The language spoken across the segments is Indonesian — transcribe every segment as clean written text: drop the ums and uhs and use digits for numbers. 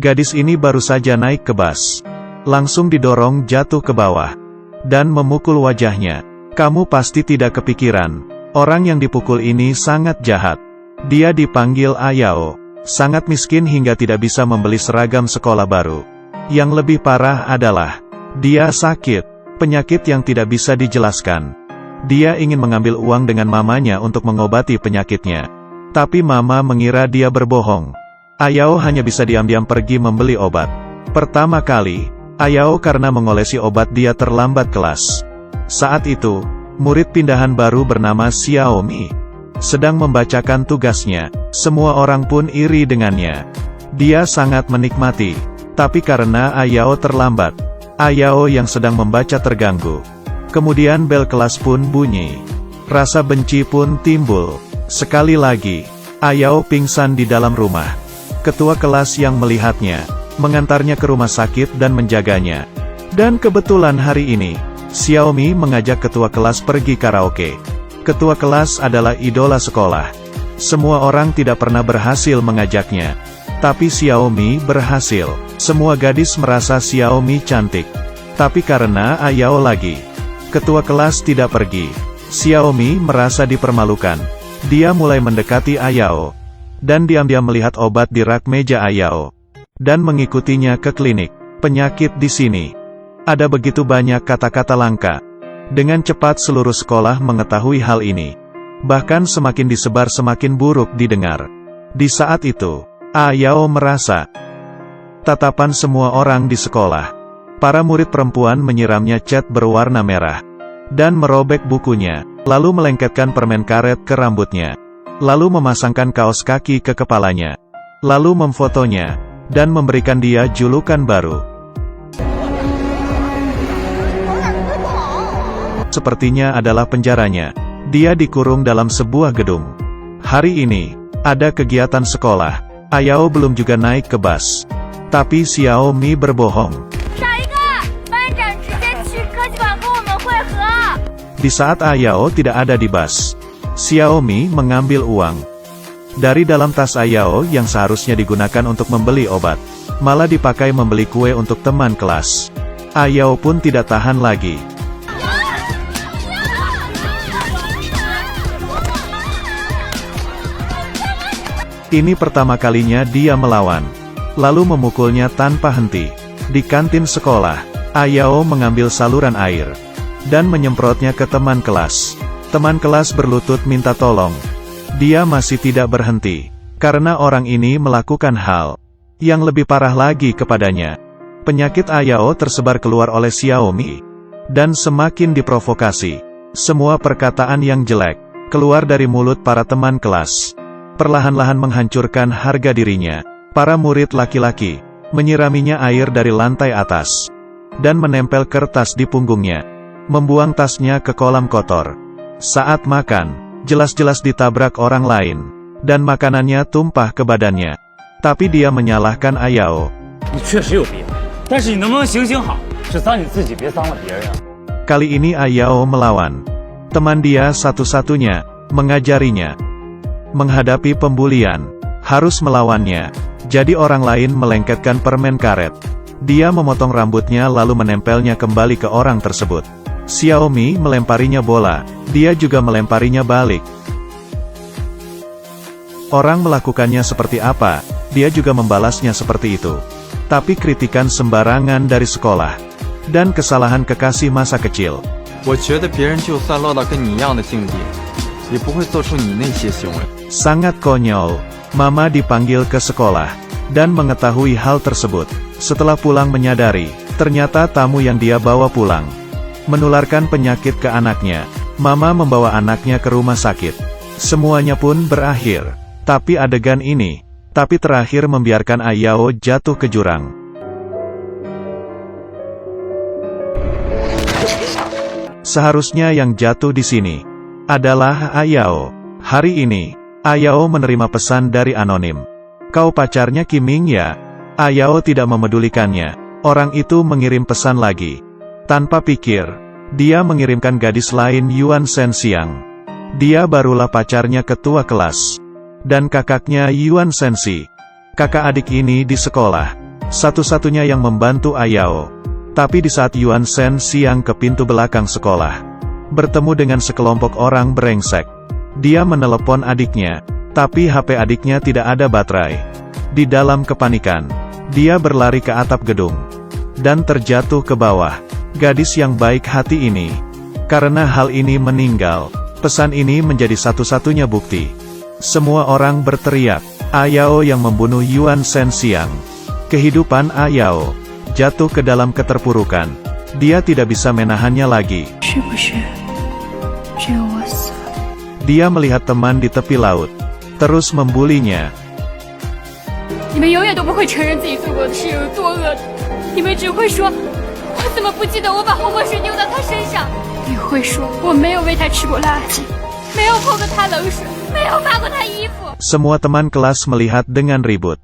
Gadis ini baru saja naik ke bus. Langsung didorong jatuh ke bawah. Dan memukul wajahnya. Kamu pasti tidak kepikiran. Orang yang dipukul ini sangat jahat. Dia dipanggil Ayao. Sangat miskin hingga tidak bisa membeli seragam sekolah baru. Yang lebih parah adalah, dia sakit. Penyakit yang tidak bisa dijelaskan. Dia ingin mengambil uang dengan mamanya untuk mengobati penyakitnya. Tapi mama mengira dia berbohong. Ayao hanya bisa diam-diam pergi membeli obat. Pertama kali, Ayao karena mengolesi obat dia terlambat kelas. Saat itu, murid pindahan baru bernama Xiaomi sedang membacakan tugasnya. Semua orang pun iri dengannya. Dia sangat menikmati. Tapi karena Ayao terlambat, Ayao yang sedang membaca terganggu. Kemudian bel kelas pun bunyi. Rasa benci pun timbul. Sekali lagi, Ayao pingsan di dalam rumah. Ketua kelas yang melihatnya, mengantarnya ke rumah sakit dan menjaganya. Dan kebetulan hari ini, Xiaomi mengajak ketua kelas pergi karaoke. Ketua kelas adalah idola sekolah. Semua orang tidak pernah berhasil mengajaknya. Tapi Xiaomi berhasil. Semua gadis merasa Xiaomi cantik. Tapi karena Ayao lagi, ketua kelas tidak pergi. Xiaomi merasa dipermalukan. Dia mulai mendekati Ayao. Dan diam-diam melihat obat di rak meja Ayao. Dan mengikutinya ke klinik. Penyakit di sini. Ada begitu banyak kata-kata langka. Dengan cepat seluruh sekolah mengetahui hal ini. Bahkan semakin disebar semakin buruk didengar. Di saat itu, Ayao merasa tatapan semua orang di sekolah. Para murid perempuan menyiramnya cat berwarna merah. Dan merobek bukunya. Lalu melengketkan permen karet ke rambutnya. Lalu memasangkan kaos kaki ke kepalanya. Lalu memfotonya. Dan memberikan dia julukan baru. Sepertinya adalah penjaranya. Dia dikurung dalam sebuah gedung. Hari ini, ada kegiatan sekolah. Ayao belum juga naik ke bus. Tapi Xiaomi berbohong. Di saat Ayao tidak ada di bus, Xiaomi mengambil uang dari dalam tas Ayao yang seharusnya digunakan untuk membeli obat, malah dipakai membeli kue untuk teman kelas. Ayao pun tidak tahan lagi. Ini pertama kalinya dia melawan, lalu memukulnya tanpa henti. Di kantin sekolah, Ayao mengambil saluran air dan menyemprotnya ke teman kelas. Teman kelas berlutut minta tolong. Dia masih tidak berhenti, karena orang ini melakukan hal yang lebih parah lagi kepadanya. Penyakit Ayao tersebar keluar oleh Xiaomi, dan semakin diprovokasi. Semua perkataan yang jelek keluar dari mulut para teman kelas. Perlahan-lahan menghancurkan harga dirinya. Para murid laki-laki menyiraminya air dari lantai atas, dan menempel kertas di punggungnya. Membuang tasnya ke kolam kotor. Saat makan, jelas-jelas ditabrak orang lain, dan makanannya tumpah ke badannya. Tapi dia menyalahkan Ayao. Kali ini Ayao melawan. Teman dia satu-satunya mengajarinya. Menghadapi pembulian, harus melawannya. Jadi orang lain melengketkan permen karet. Dia memotong rambutnya lalu menempelnya kembali ke orang tersebut. Xiaomi melemparinya bola, dia juga melemparinya balik. Orang melakukannya seperti apa, dia juga membalasnya seperti itu. Tapi kritikan sembarangan dari sekolah, dan kesalahan kekasih masa kecil. Sangat konyol. Mama dipanggil ke sekolah, dan mengetahui hal tersebut. Setelah pulang menyadari, ternyata tamu yang dia bawa pulang menularkan penyakit ke anaknya. Mama membawa anaknya ke rumah sakit. Semuanya pun berakhir. Tapi adegan ini, terakhir membiarkan Ayao jatuh ke jurang. Seharusnya yang jatuh di sini adalah Ayao. Hari ini, Ayao menerima pesan dari anonim. Kau pacarnya Kiming ya? Ayao tidak memedulikannya. Orang itu mengirim pesan lagi. Tanpa pikir, dia mengirimkan gadis lain Yuan Shenxiang. Dia barulah pacarnya ketua kelas. Dan kakaknya Yuan Shenxi. Kakak adik ini di sekolah. satu-satunya yang membantu Ayao. Tapi di saat Yuan Shen siang ke pintu belakang sekolah, bertemu dengan sekelompok orang brengsek. Dia menelepon adiknya, tapi HP adiknya tidak ada baterai. Di dalam kepanikan, dia berlari ke atap gedung, dan terjatuh ke bawah. Gadis yang baik hati ini, karena hal ini meninggal. Pesan ini menjadi satu-satunya bukti. Semua orang berteriak, Ayao yang membunuh Yuan Shen siang. Kehidupan Ayao jatuh ke dalam keterpurukan. Dia tidak bisa menahannya lagi. Dia melihat teman di tepi laut, terus membulinya. Semua teman kelas melihat dengan ribut.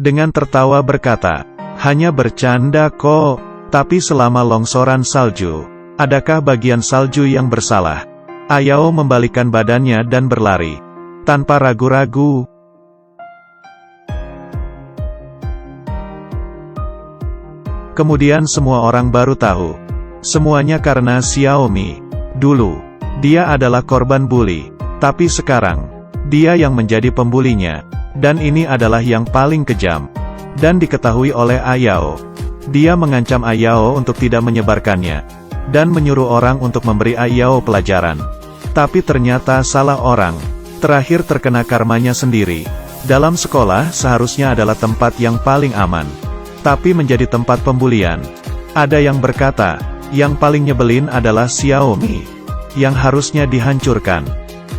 Dengan tertawa berkata, hanya bercanda kok. Tapi selama longsoran salju, adakah bagian salju yang bersalah? Ayao membalikkan badannya dan berlari. Tanpa ragu-ragu. Kemudian semua orang baru tahu. Semuanya karena Xiaomi. Dulu, dia adalah korban bully. Tapi sekarang, dia yang menjadi pembulinya. Dan ini adalah yang paling kejam. Dan diketahui oleh Ayao. Dia mengancam Ayao untuk tidak menyebarkannya. Dan menyuruh orang untuk memberi Ayao pelajaran. Tapi ternyata salah orang. Terakhir terkena karmanya sendiri. Dalam sekolah seharusnya adalah tempat yang paling aman. Tapi menjadi tempat pembulian. Ada yang berkata, yang paling nyebelin adalah Xiaomi, yang harusnya dihancurkan.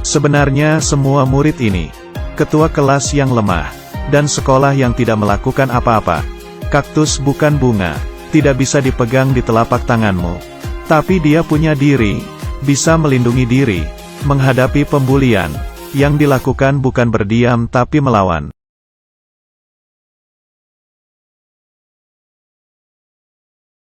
Sebenarnya semua murid ini, ketua kelas yang lemah, dan sekolah yang tidak melakukan apa-apa. Kaktus bukan bunga, tidak bisa dipegang di telapak tanganmu. Tapi dia punya diri, bisa melindungi diri, menghadapi pembulian. Yang dilakukan bukan berdiam tapi melawan.